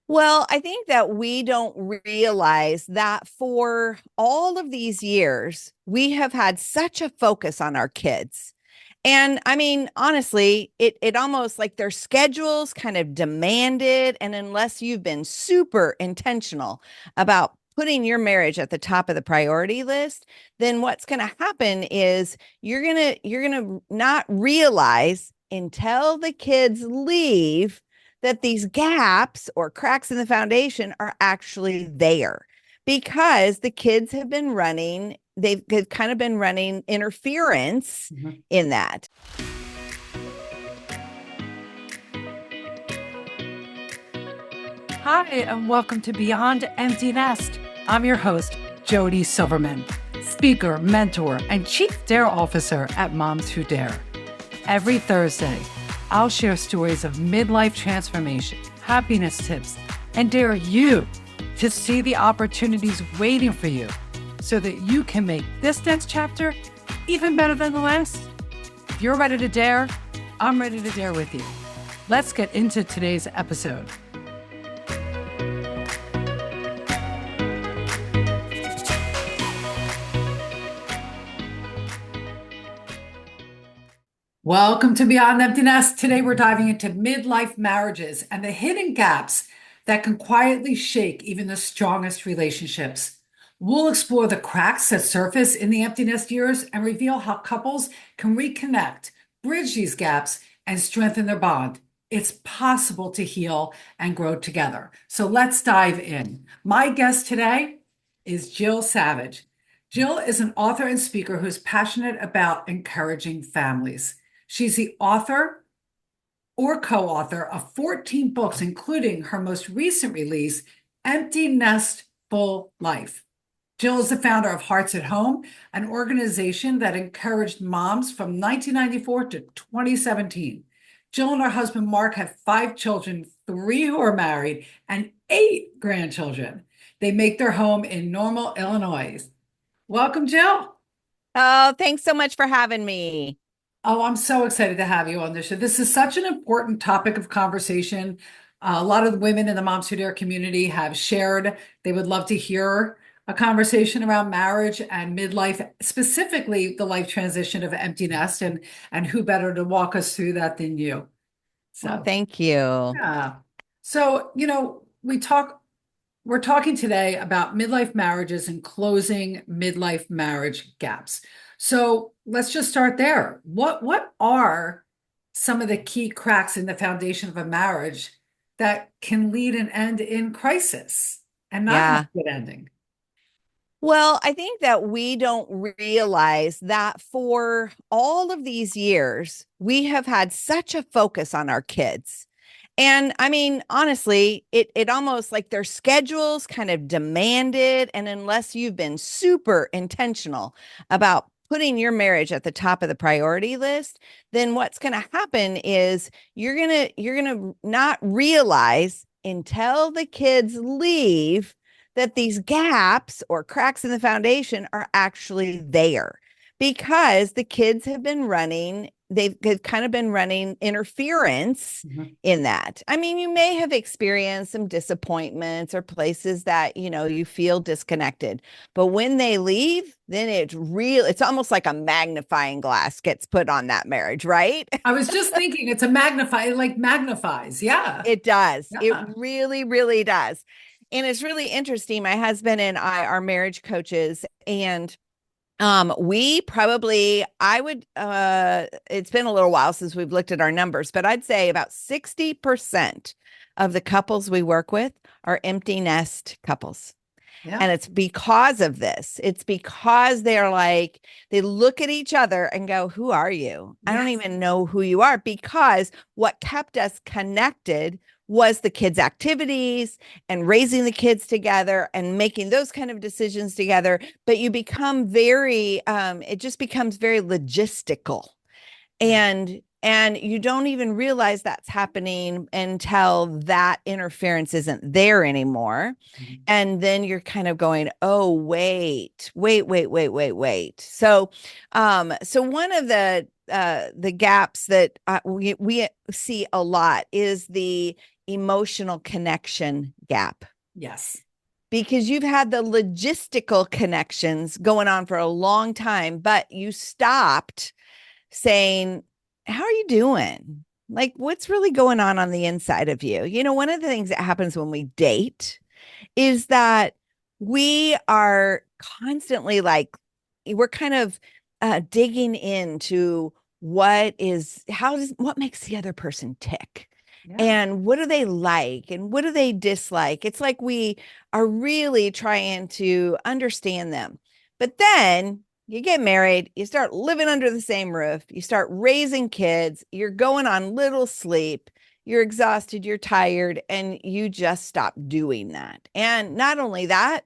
Well, I think that we don't realize that for all of these years, we have had such a focus on our kids. And I mean, honestly, it almost like their schedules kind of demand it. And unless you've been super intentional about putting your marriage at the top of the priority list, then what's going to happen is you're going to not realize until the kids leave that these gaps or cracks in the foundation are actually there because the kids have been running, they've kind of been running interference Mhm. in that. Hi, and welcome to Beyond Empty Nest. I'm your host, Jody Silverman, speaker, mentor, and Chief Dare Officer at Moms Who Dare. Every Thursday, I'll share stories of midlife transformation, happiness tips, and dare you to see the opportunities waiting for you so that you can make this next chapter even better than the last. If you're ready to dare, I'm ready to dare with you. Let's get into today's episode. Welcome to Beyond Empty Nest. Today we're diving into midlife marriages and the hidden gaps that can quietly shake even the strongest relationships. We'll explore the cracks that surface in the empty nest years and reveal how couples can reconnect, bridge these gaps, and strengthen their bond. It's possible to heal and grow together. So let's dive in. My guest today is Jill Savage. Jill is an author and speaker who's passionate about encouraging families. She's the author or co-author of 14 books, including her most recent release, Empty Nest Full Life. Jill is the founder of Hearts at Home, an organization that encouraged moms from 1994 to 2017. Jill and her husband, Mark, have 5 children, 3 who are married, and 8 grandchildren. They make their home in Normal, Illinois. Welcome, Jill. Oh, thanks so much for having me. Oh, I'm so excited to have you on this show. This is such an important topic of conversation. A lot of the women in the Moms Who Dare community have shared they would love to hear a conversation around marriage and midlife, specifically the life transition of empty nest, and who better to walk us through that than you. Well, So, thank you. yeah. So, we're talking today about midlife marriages and closing midlife marriage gaps. So let's just start there. What are some of the key cracks in the foundation of a marriage that can lead and end in crisis and not have Yeah. a good ending? Well, I think that we don't realize that for all of these years, we have had such a focus on our kids. And I mean, honestly, it almost like their schedules kind of demand it. And unless you've been super intentional about putting your marriage at the top of the priority list, then what's going to happen is you're going to not realize until the kids leave that these gaps or cracks in the foundation are actually there because the kids have been running, they've kind of been running interference Mhm. in that. I mean, you may have experienced some disappointments or places that, you feel disconnected. But when they leave, then it's almost like a magnifying glass gets put on that marriage, right? I was just thinking it's a magnify, it like magnifies. Yeah. It does. It Yeah. really, really does. And it's really interesting. My husband and I are marriage coaches, and we probably, I would, it's been a little while since we've looked at our numbers, but I'd say about 60% of the couples we work with are empty nest couples. Yeah. And it's because of this. It's because they're like, they look at each other and go, "Who are you? I don't Yes. even know who you are." Because what kept us connected was the kids' activities and raising the kids together and making those kind of decisions together. But you become it just becomes very logistical, Yeah. and you don't even realize that's happening until that interference isn't there anymore. Mhm. And then you're kind of going, "Oh, wait." So one of the gaps that we see a lot is the emotional connection gap Yes. because you've had the logistical connections going on for a long time, but you stopped saying, how are you doing? Like, what's really going on the inside of you? You know, one of the things that happens when we date is that we are constantly like, we're kind of digging into what makes the other person tick? Yeah. And what do they like? And what do they dislike? It's like we are really trying to understand them. But then you get married, you start living under the same roof, you start raising kids, you're going on little sleep, you're exhausted, you're tired, and you just stop doing that. And not only that,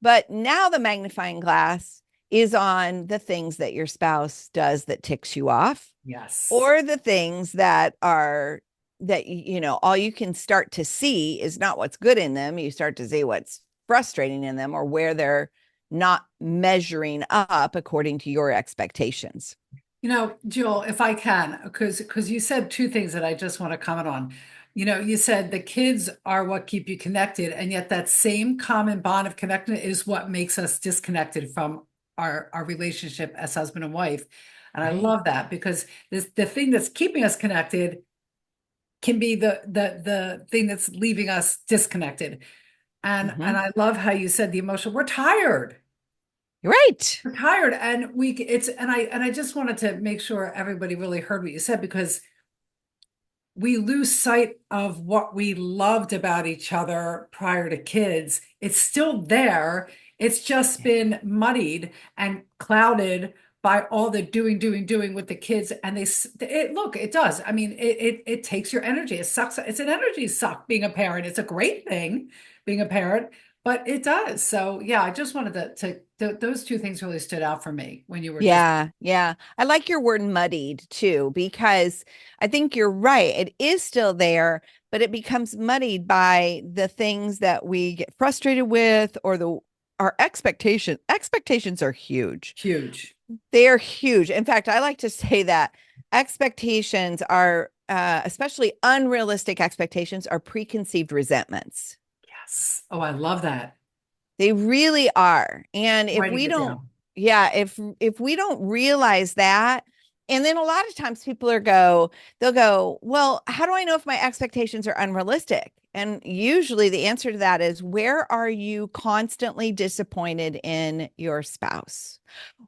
but now the magnifying glass is on the things that your spouse does that ticks you off, Yes. or the things that are that all you can start to see is not what's good in them. You start to see what's frustrating in them or where they're not measuring up according to your expectations. Jill, if I can, because you said two things that I just want to comment on. You said the kids are what keep you connected, and yet that same common bond of connection is what makes us disconnected from our relationship as husband and wife. And I Right. love that because the thing that's keeping us connected can be the thing that's leaving us disconnected. And Mm-hmm. I love how you said the emotion. We're tired. You're right. We're tired, and we it's and I just wanted to make sure everybody really heard what you said because we lose sight of what we loved about each other prior to kids. It's still there. It's just Yeah. been muddied and clouded by all the doing with the kids. And look, it does. I mean, it takes your energy. It sucks. It's an energy suck being a parent. It's a great thing being a parent, but it does. So yeah, I just wanted those two things really stood out for me when you were just Yeah, yeah. I like your word muddied too, because I think you're right. It is still there, but it becomes muddied by the things that we get frustrated with or the our expectation. Expectations are huge. huge. They are huge. In fact, I like to say that expectations are, especially unrealistic expectations, are preconceived resentments. Yes. Oh, I love that. They really are. And I'm if writing we it don't, down. yeah, if we don't realize that, and then a lot of times they'll go, well, how do I know if my expectations are unrealistic? And usually the answer to that is, where are you constantly disappointed in your spouse?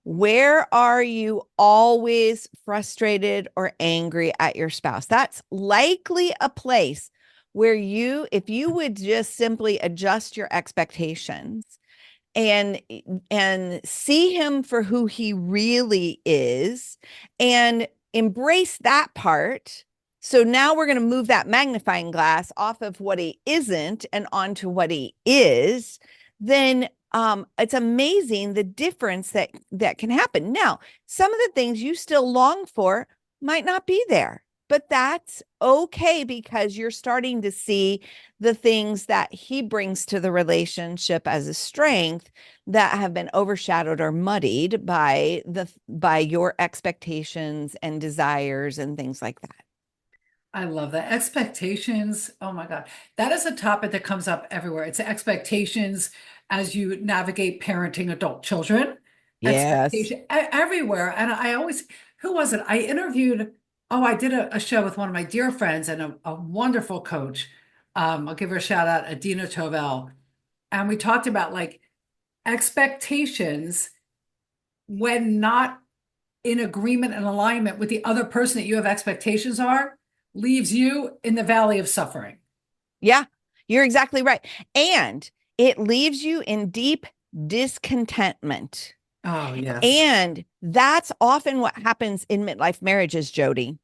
Where are you always frustrated or angry at your spouse? That's likely a place where if you would just simply adjust your expectations and see him for who he really is and embrace that part. So now we're going to move that magnifying glass off of what he isn't and onto what he is. Then it's amazing the difference that can happen. Now, some of the things you still long for might not be there, but that's okay because you're starting to see the things that he brings to the relationship as a strength that have been overshadowed or muddied by your expectations and desires and things like that. I love that. Expectations. Oh my God. That is a topic that comes up everywhere. It's expectations as you navigate parenting adult children. Yes. Expectation everywhere. And I always, who was it? I did a show with one of my dear friends and a wonderful coach. I'll give her a shout out, Adina Tovel. And we talked about like expectations when not in agreement and alignment with the other person that you have expectations are, leaves you in the valley of suffering. Yeah, you're exactly right. And it leaves you in deep discontentment. Oh, yes. And that's often what happens in midlife marriages, Jody,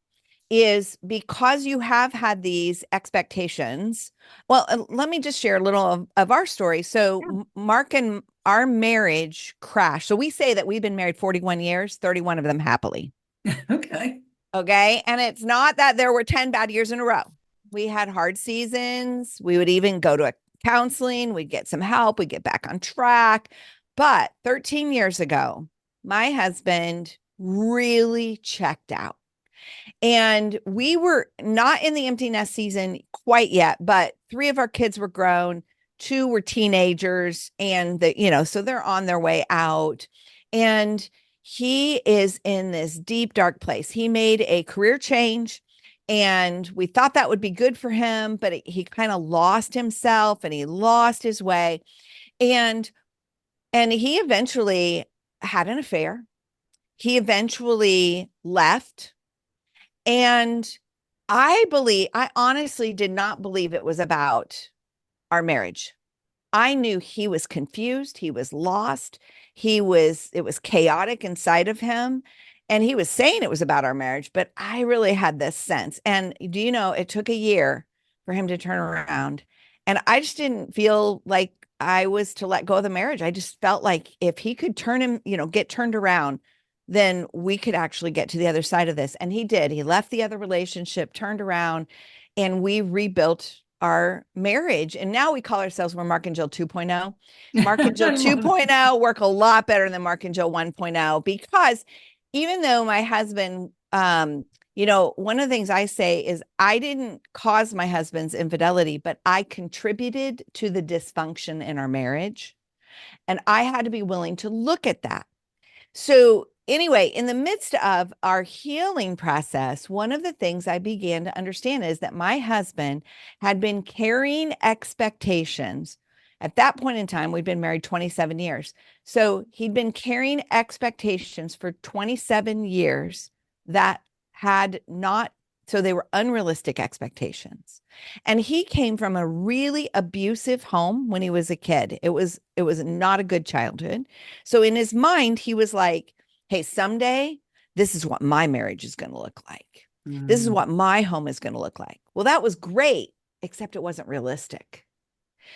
is because you have had these expectations. Well, let me just share a little of our story. So, Mark and our marriage crashed. So, we say that we've been married 41 years, 31 of them happily. Okay. Okay. And it's not that there were 10 bad years in a row. We had hard seasons. We would even go to a counseling, we'd get some help, we'd get back on track. But 13 years ago, my husband really checked out. And we were not in the empty nest season quite yet, but three of our kids were grown, two were teenagers, and so they're on their way out. And he is in this deep, dark place. He made a career change. And we thought that would be good for him, but he kind of lost himself and he lost his way. And he eventually had an affair. He eventually left, and I honestly did not believe it was about our marriage. I knew he was confused, he was lost, it was chaotic inside of him. And he was saying it was about our marriage, but I really had this sense. And do you know, it took a year for him to turn around. And I just didn't feel like I was to let go of the marriage. I just felt like if he could turn him, get turned around, then we could actually get to the other side of this. And he did. He left the other relationship, turned around, and we rebuilt our marriage. And now we call ourselves, we're Mark and Jill 2.0. Mark and Jill I love it. 2.0 work a lot better than Mark and Jill 1.0, because even though my husband, one of the things I say is I didn't cause my husband's infidelity, but I contributed to the dysfunction in our marriage. And I had to be willing to look at that. So, anyway, in the midst of our healing process, one of the things I began to understand is that my husband had been carrying expectations. At that point in time, we'd been married 27 years. So, he'd been carrying expectations for 27 years that had not, so they were unrealistic expectations. And he came from a really abusive home when he was a kid. It was not a good childhood. So in his mind, he was like, hey, someday this is what my marriage is going to look like. This is Mm, what my home is going to look like. Well, that was great, except it wasn't realistic.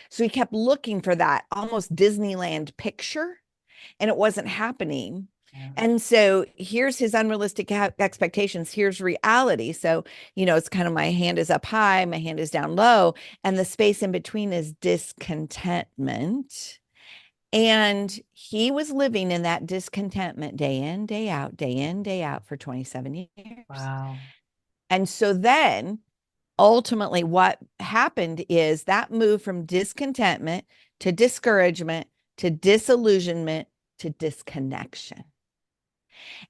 So he kept looking for that almost Disneyland picture, and it wasn't happening. yeah. And so here's his unrealistic expectations. Here's reality. So, it's kind of my hand is up high, my hand is down low, and the space in between is discontentment. And he was living in that discontentment day in, day out, day in, day out for 27 years. Wow. And so then ultimately what happened is that moved from discontentment to discouragement to disillusionment to disconnection.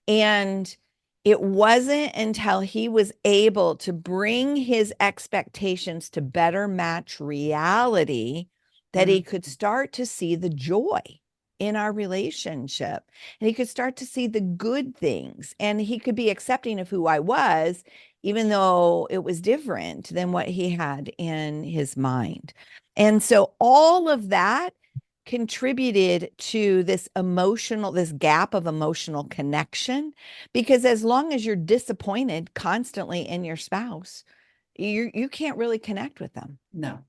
And it wasn't until he was able to bring his expectations to better match reality that he Mm, could start to see the joy in our relationship. And he could start to see the good things. And he could be accepting of who I was, even though it was different than what he had in his mind. And so all of that contributed to this gap of emotional connection, because as long as you're disappointed constantly in your spouse, you can't really connect with them. no.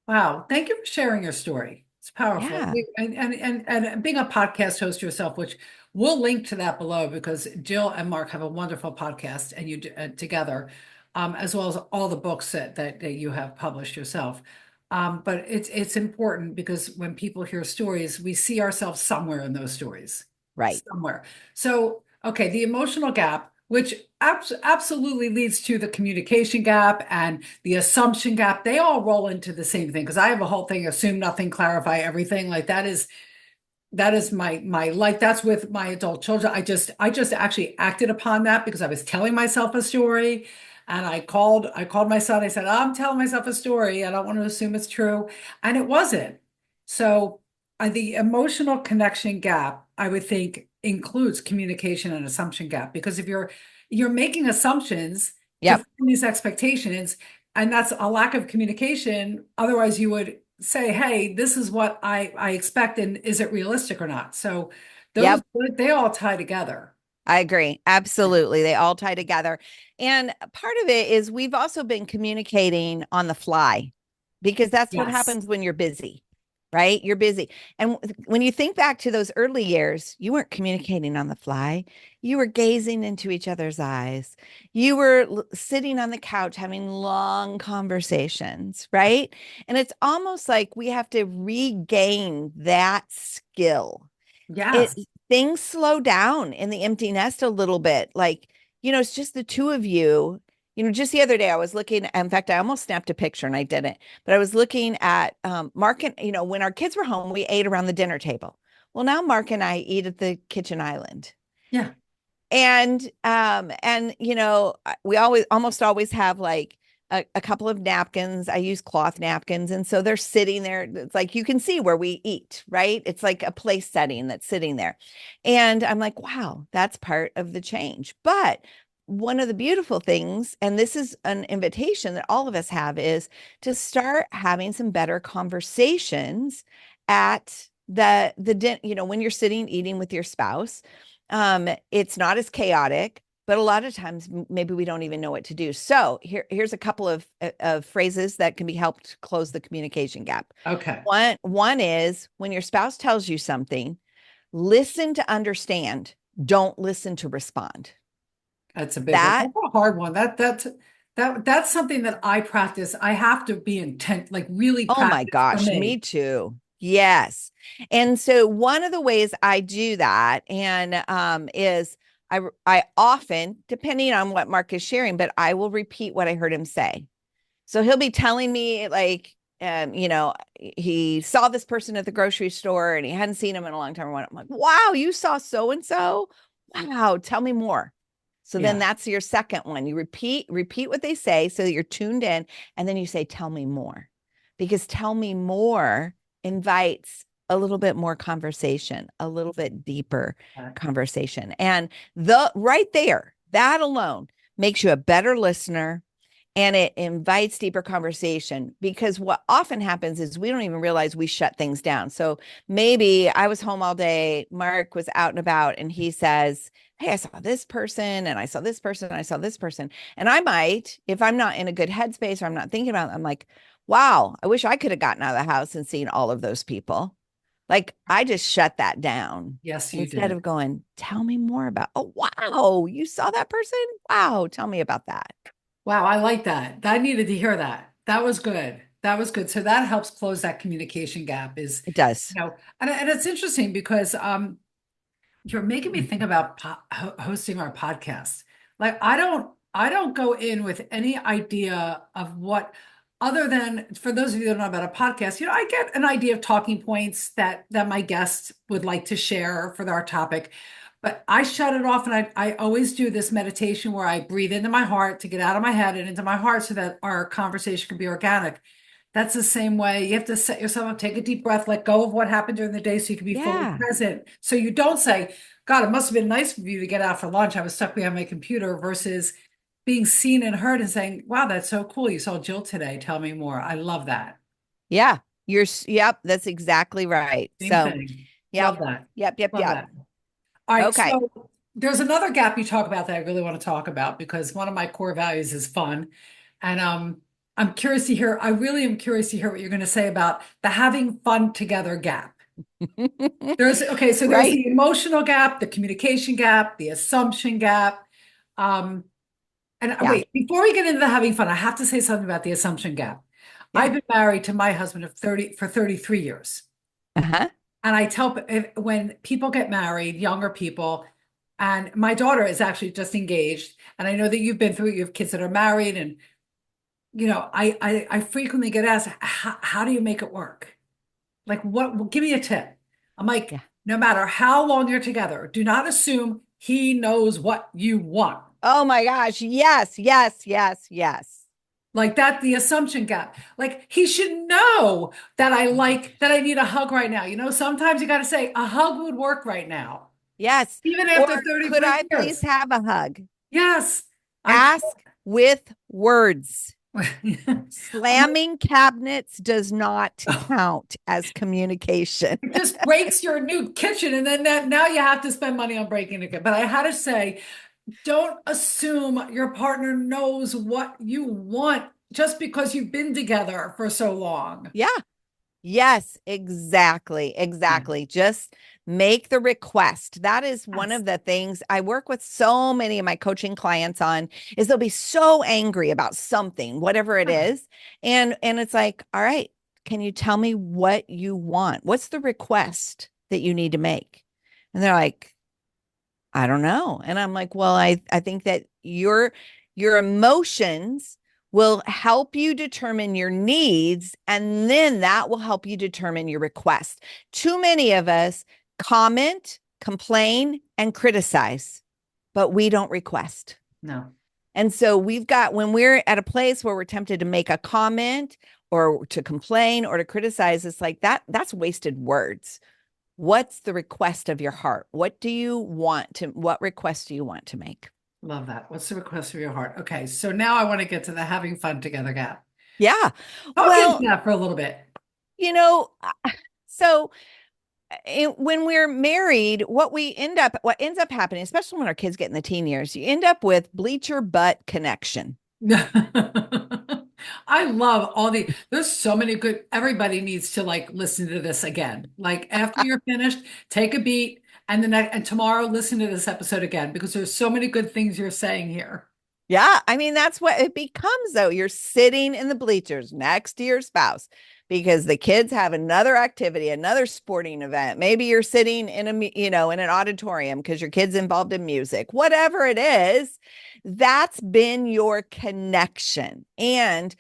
Wow. Thank you for sharing your story. It's powerful. Yeah, And being a podcast host yourself, which we'll link to that below because Jill and Mark have a wonderful podcast and together, as well as all the books that you have published yourself. But it's important because when people hear stories, we see ourselves somewhere in those stories, right. somewhere. So, okay, the emotional gap, which absolutely leads to the communication gap and the assumption gap. They all roll into the same thing because I have a whole thing, assume nothing, clarify everything. Like that is my like that's with my adult children. I just actually acted upon that because I was telling myself a story and I called my son. I said, I'm telling myself a story. I don't want to assume it's true. And it wasn't. So the emotional connection gap, I would think, includes communication and assumption gap because if you're making assumptions to Yep. form these expectations, and that's a lack of communication. Otherwise, you would say, hey, this is what I expect, and is it realistic or not? So those Yep. they all tie together. I agree. Absolutely. They all tie together. And part of it is we've also been communicating on the fly, because that's what Yes. happens when you're busy, right? You're busy. And when you think back to those early years, you weren't communicating on the fly. You were gazing into each other's eyes. You were sitting on the couch having long conversations, right? And it's almost like we have to regain that skill. It Yes. Things slow down in the empty nest a little bit. Like it's just the two of you. Just the other day I was looking, in fact, I almost snapped a picture and I didn't, but I was looking at Mark and, when our kids were home, we ate around the dinner table. Well, now Mark and I eat at the kitchen island. Yeah. And we almost always have like a couple of napkins. I use cloth napkins, and so they're sitting there. It's like you can see where we eat, right? It's like a place setting that's sitting there. And I'm like, wow, that's part of the change. But one of the beautiful things, and this is an invitation that all of us have, is to start having some better conversations at when you're sitting eating with your spouse. It's not as chaotic, but a lot of times maybe we don't even know what to do. So here's a couple of phrases that can be helped close the communication gap. Okay. One is when your spouse tells you something, listen to understand, don't listen to respond. That's a big one. That, That's a hard one. That's something that I practice. I have to be intent, like really oh my practice for gosh, me me. too. Yes. And so one of the ways I do that is I often, depending on what Mark is sharing, but I will repeat what I heard him say. So he'll be telling me like, he saw this person at the grocery store and he hadn't seen him in a long time. I'm like, wow, you saw so and so. Wow, tell me more. So then Yeah. that's your second one. You repeat what they say so that you're tuned in, and then you say, tell me more. Because tell me more invites a little bit more conversation, a little bit deeper conversation. And right there, that alone makes you a better listener, and it invites deeper conversation, because what often happens is we don't even realize we shut things down. So maybe I was home all day, Mark was out and about, and he says, hey, I saw this person and I saw this person and I saw this person. And I might, if I'm not in a good headspace or I'm not thinking about it, I'm like, wow, I wish I could have gotten out of the house and seen all of those people. Like I just shut that down Yes, you instead did. of going, tell me more about, oh, wow, you saw that person? Wow, tell me about that. Wow, I like that. I needed to hear that. That was good. That was good. So that helps close that communication gap is, It does. and it's interesting because you're making me think about hosting our podcast. Like I don't go in with any idea of what other than for those of you that don't know about a podcast, I get an idea of talking points that my guests would like to share for our topic. But I shut it off and I always do this meditation where I breathe into my heart to get out of my head and into my heart so that our conversation can be organic. That's the same way. You have to set yourself up, take a deep breath, let go of what happened during the day so you can be fully Yeah. present. So you don't say, God, it must have been nice of you to get out for lunch. I was stuck behind my computer versus being seen and heard and saying, wow, that's so cool. You saw Jill today. Tell me more. I love that. Yeah. Yep. That's exactly right. Same So, thing. yep. Love that. Yep. Yep. Love Yep. that. All right. Okay. So there's another gap you talk about that I really want to talk about because one of my core values is fun. And I'm curious to hear, I really am curious to hear what you're going to say about the having fun together gap. So there's Right. the emotional gap, the communication gap, the assumption gap. Um, and Yeah. wait, before we get into the having fun, I have to say something about the assumption gap. Yeah. I've been married to my husband of 30 for 33 years. Uh-huh. And I tell when people get married, younger people, and my daughter is actually just engaged, and I know that you've been through it, you have kids that are married, and I frequently get asked, how do you make it work? Like what, give me a tip. I'm like, Yeah. no matter how long you're together, do not assume he knows what you want. Oh my gosh. Yes. Yes. Yes. Yes. Like that, the assumption gap. Like he should know that that I need a hug right now. Sometimes you got to say a hug would work right now, Yes. even Or after could 33 I please years. have a hug? Yes, I Ask with words. can't. I'm like, Slamming cabinets does not oh, count as communication. it just breaks your new kitchen, and then now you have to spend money on breaking it. But I had to say, don't assume your partner knows what you want just because you've been together for so long. Yeah. Yes, exactly. Yeah. Exactly. Just make the request. That is one Yes. of the things I work with so many of my coaching clients on, is they'll be so angry about something, whatever it is. And it's like, all right, can you tell me what you want? What's the request that you need to make? And they're like, I don't know. And I'm like, well, I think that your emotions will help you determine your needs, and then that will help you determine your request. Too many of us comment, complain, and criticize, but we don't request. No. And so we've got, when we're at a place where we're tempted to make a comment or to complain or to criticize, it's like that's wasted words. What's the request of your heart? What request do you want to make? Love that. What's the request of your heart? Okay, so now I want to get to the having fun together gap. Yeah. Talk into Well, that for a little bit. you know, so when we're married, what ends up happening, especially when our kids get in the teen years, you end up with bleacher butt connection. I love there's so many good, everybody needs to like listen to this again. Like after you're finished, take a beat and tomorrow listen to this episode again because there's so many good things you're saying here. Yeah, I mean, that's what it becomes, though. You're sitting in the bleachers next to your spouse because the kids have another activity, another sporting event. Maybe you're sitting in an auditorium because your kid's involved in music. Whatever it is, that's been your connection. And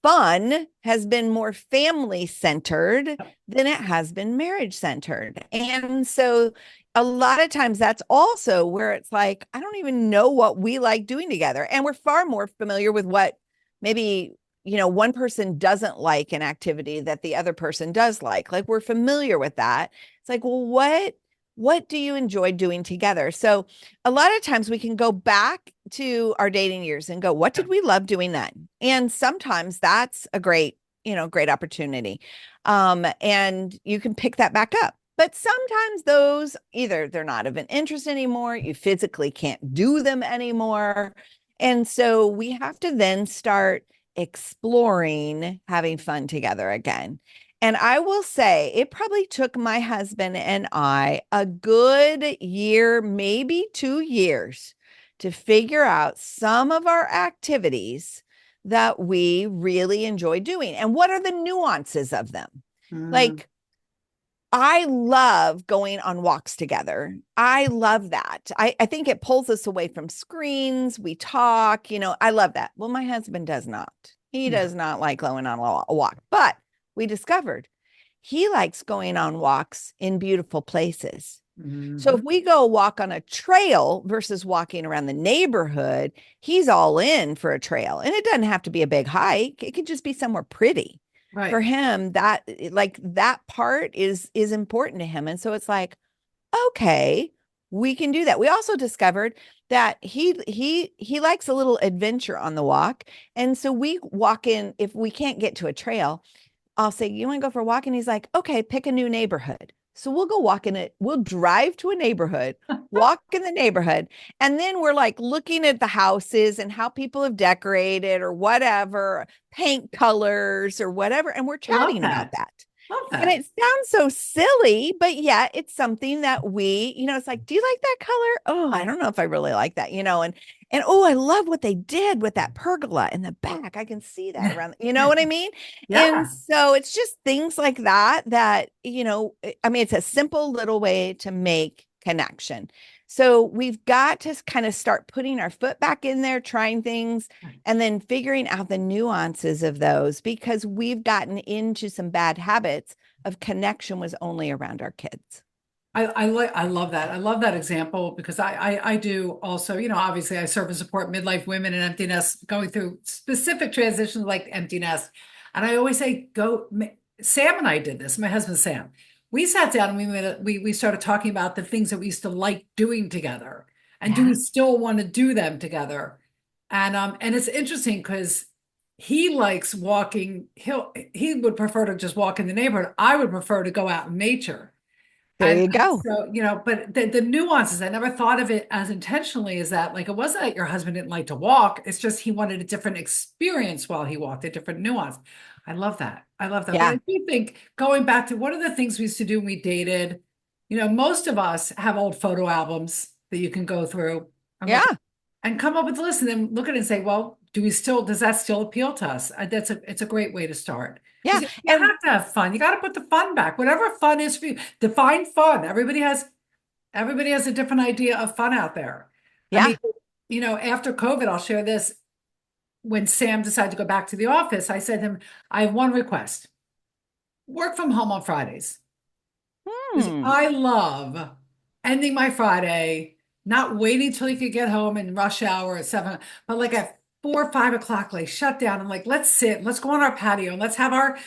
fun has been more family centered than it has been marriage centered. And so a lot of times that's also where it's like, I don't even know what we like doing together. And we're far more familiar with what maybe, one person doesn't like an activity that the other person does like. Like we're familiar with that. It's like, well, what do you enjoy doing together? So a lot of times we can go back to our dating years and go, what did we love doing then? And sometimes that's a great opportunity. And you can pick that back up. But sometimes those either they're not of an interest anymore, you physically can't do them anymore. And so we have to then start exploring having fun together again. And I will say it probably took my husband and I a good year, maybe 2 years, to figure out some of our activities that we really enjoy doing and what are the nuances of them. Mm, Like, I love going on walks together. I love that. I think it pulls us away from screens. We talk, I love that. Well, my husband does not. He yeah. does not like going on a walk, but we discovered he likes going on walks in beautiful places. So Mhm. if we go walk on a trail versus walking around the neighborhood, he's all in for a trail. And it doesn't have to be a big hike. It could just be somewhere pretty. For Right. him, that part is important to him. And so it's like, okay, we can do that. We also discovered that he likes a little adventure on the walk. And so we walk in, if we can't get to a trail, I'll say, you want to go for a walk? And he's like, okay, pick a new neighborhood. So we'll go walk in it. We'll drive to a neighborhood, walk in the neighborhood. And then we're like looking at the houses and how people have decorated or whatever, paint colors or whatever. And we're Love chatting about that. that. Love And that. it sounds so silly, but yeah, it's something that it's like, do you like that color? Oh, I don't know if I really like that, and oh, I love what they did with that pergola in the back. I can see that around, you know what I mean? And Yeah. so it's just things like that, I mean, it's a simple little way to make connection. So we've got to kind of start putting our foot back in there, trying things, and then figuring out the nuances of those because we've gotten into some bad habits of connection was only around our kids. I love that. I love that example because I do also, obviously I serve and support midlife women and empty nest going through specific transitions like empty nest. And I always say, Sam and I did this, my husband Sam. We sat down and we started talking about the things that we used to like doing together. And do we Yeah. still want to do them together? And it's interesting because he likes walking, he would prefer to just walk in the neighborhood. I would prefer to go out in nature. There And you go. so, but the nuances, I never thought of it as intentionally as that. Like, it wasn't that your husband didn't like to walk. It's just he wanted a different experience while he walked, a different nuance. I love that. I love that. But I Yeah. do think going back to what are the things we used to do when we dated, most of us have old photo albums that you can go through and look Yeah. and come up with a list and then look at it and say, well, does that still appeal to us? It's a great way to start. Yeah. Because you And have to have fun. You got to put the fun back. Whatever fun is for you. Define fun. Everybody has a different idea of fun out there. I mean, yeah. After COVID, I'll share this. When Sam decided to go back to the office, I said to him, I have one request: work from home on Fridays. Because Hmm. I love ending my Friday, not waiting till you could get home in rush hour at 7, but like at 4 or 5 o'clock, like shut down and like, let's sit, let's go on our patio and let's have our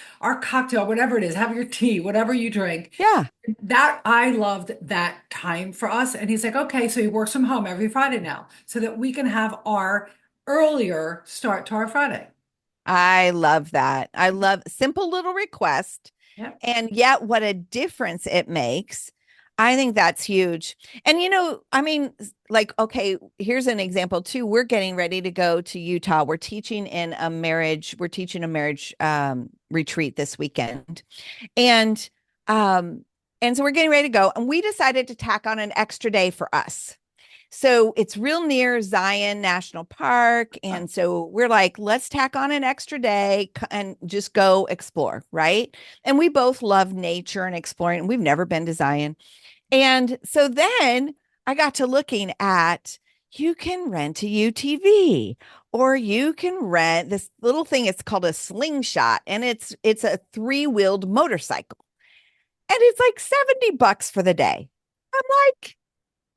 cocktail, whatever it is, have your tea, whatever you drink. Yeah. That I loved that time for us. And he's like, okay, so he works from home every Friday now so that we can have our earlier start to our Friday. I love that. I love simple little request. Yep. And yet, what a difference it makes. I think that's huge. And, I mean, like, okay, here's an example too. We're getting ready to go to Utah. We're teaching a marriage retreat this weekend. And, um, and so we're getting ready to go. And we decided to tack on an extra day for us. So it's real near Zion National Park. And so we're like, let's tack on an extra day and just go explore. Right. And we both love nature and exploring. And we've never been to Zion. And so then I got to looking at you can rent a UTV or you can rent this little thing. It's called a slingshot and it's a three-wheeled motorcycle. And it's like $70 for the day. I'm like,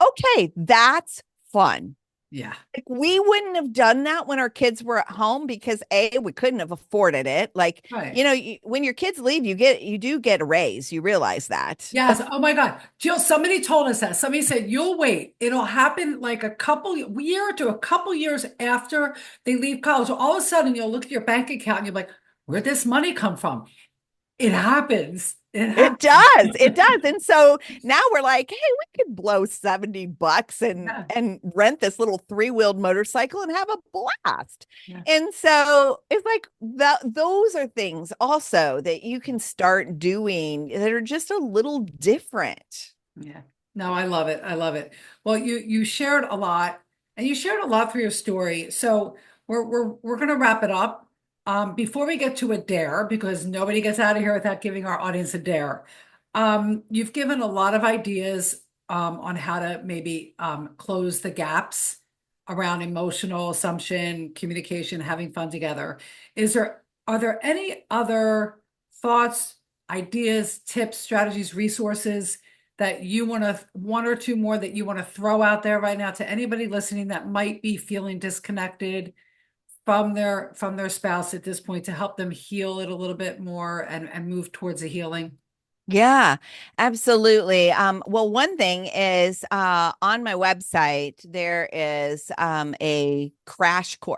okay, that's fun. Yeah. Like we wouldn't have done that when our kids were at home because we couldn't have afforded it. Like, Right. when your kids leave, you do get a raise. You realize that. Yes. Oh my God. Jill, somebody told us that. Somebody said, you'll wait. It'll happen like year to a couple years after they leave college. All of a sudden, you'll look at your bank account and you're like, where'd this money come from? It happens. It It happens. does. It does. And so now we're like, hey, we could blow $70 and Yeah. rent this little three-wheeled motorcycle and have a blast. Yeah. And so it's like those are things also that you can start doing that are just a little different. Yeah. No, I love it. I love it. Well, you shared a lot, and you shared a lot through your story. So we're gonna wrap it up. Before we get to a dare, because nobody gets out of here without giving our audience a dare. You've given a lot of ideas on how to maybe close the gaps around emotional assumption, communication, having fun together. Are there any other thoughts, ideas, tips, strategies, resources that you want to, one or two more that you want to throw out there right now to anybody listening that might be feeling disconnected from their spouse at this point to help them heal it a little bit more and move towards a healing? Yeah, absolutely. Well, one thing is on my website, there is a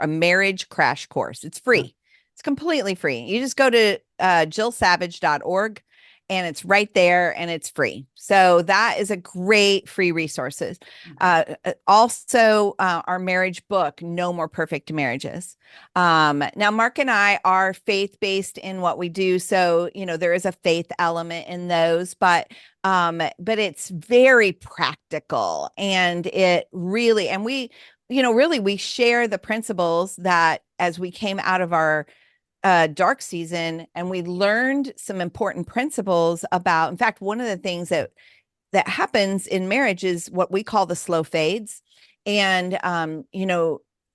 marriage crash course. It's free. It's completely free. You just go to jillsavage.org and it's right there and it's free. So that is a great free resources. Also, our marriage book, No More Perfect Marriages. Now, Mark and I are faith-based in what we do. So, there is a faith element in those, but it's very practical and we share the principles that as we came out of our dark season and we learned some important principles about, in fact, one of the things that happens in marriage is what we call the slow fades. And,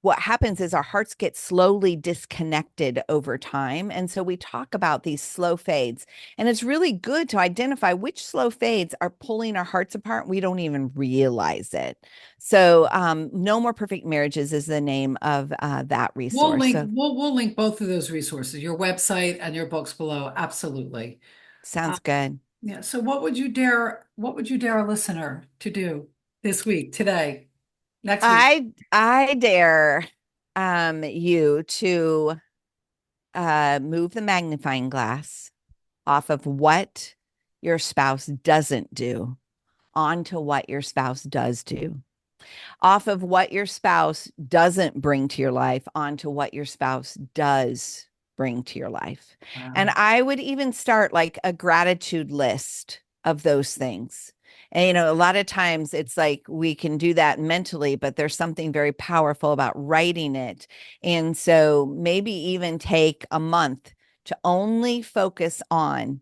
what happens is our hearts get slowly disconnected over time. And so we talk about these slow fades. And it's really good to identify which slow fades are pulling our hearts apart. We don't even realize it. So, No More Perfect Marriages is the name of that We'll resource. link So, we'll link both of those resources, your website and your books below. Absolutely. Uh, sounds good. yeah. So what would you dare a listener to do this week, today, next week? I dare you to move the magnifying glass off of what your spouse doesn't do onto what your spouse does do, off of what your spouse doesn't bring to your life onto what your spouse does bring to your life. And Wow. I would even start like a gratitude list of those things. And, a lot of times it's like we can do that mentally, but there's something very powerful about writing it. And so maybe even take a month to only focus on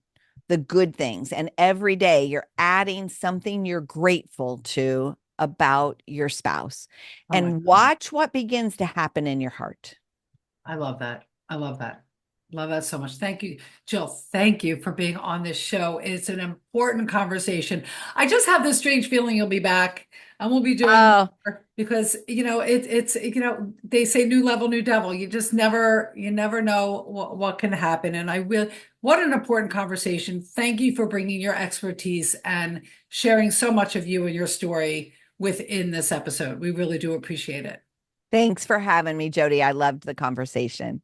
the good things. And every day you're adding something you're grateful to about your spouse Oh my and God. watch what begins to happen in your heart. I love that. I love that. Love that so much. Thank you, Jill. Thank you for being on this show. It's an important conversation. I just have this strange feeling you'll be back and we'll be doing Oh, more because they say new level, new devil. You never know what can happen. And what an important conversation. Thank you for bringing your expertise and sharing so much of you and your story within this episode. We really do appreciate it. thanks for having me, Jody. I loved the conversation.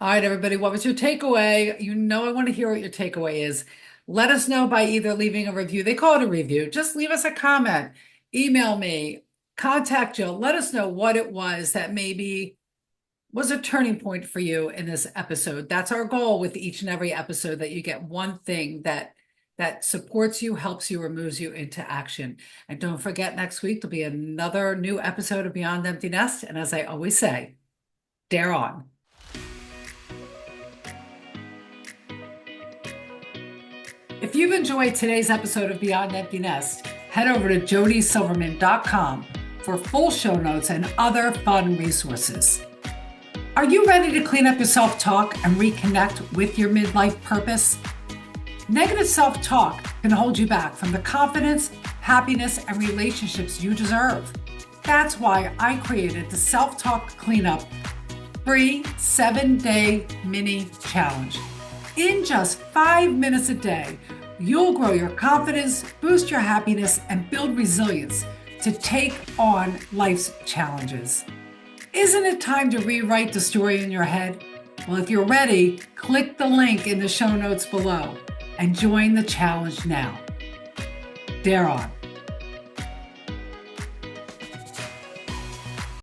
All right, everybody, what was your takeaway? I want to hear what your takeaway is. Let us know by either leaving a review. They call it a review. Just leave us a comment, email me, contact Jill. Let us know what it was that maybe was a turning point for you in this episode. That's our goal with each and every episode, that you get one thing that supports you, helps you, or moves you into action. And don't forget, next week there'll be another new episode of Beyond Empty Nest. And as I always say, dare on. If you've enjoyed today's episode of Beyond Empty Nest, head over to jodysilverman.com for full show notes and other fun resources. Are you ready to clean up your self-talk and reconnect with your midlife purpose? Negative self-talk can hold you back from the confidence, happiness, and relationships you deserve. That's why I created the Self-Talk Cleanup free 7-day mini challenge. In just 5 minutes a day, you'll grow your confidence, boost your happiness, and build resilience to take on life's challenges. Isn't it time to rewrite the story in your head? Well, if you're ready, click the link in the show notes below and join the challenge now. Dare on.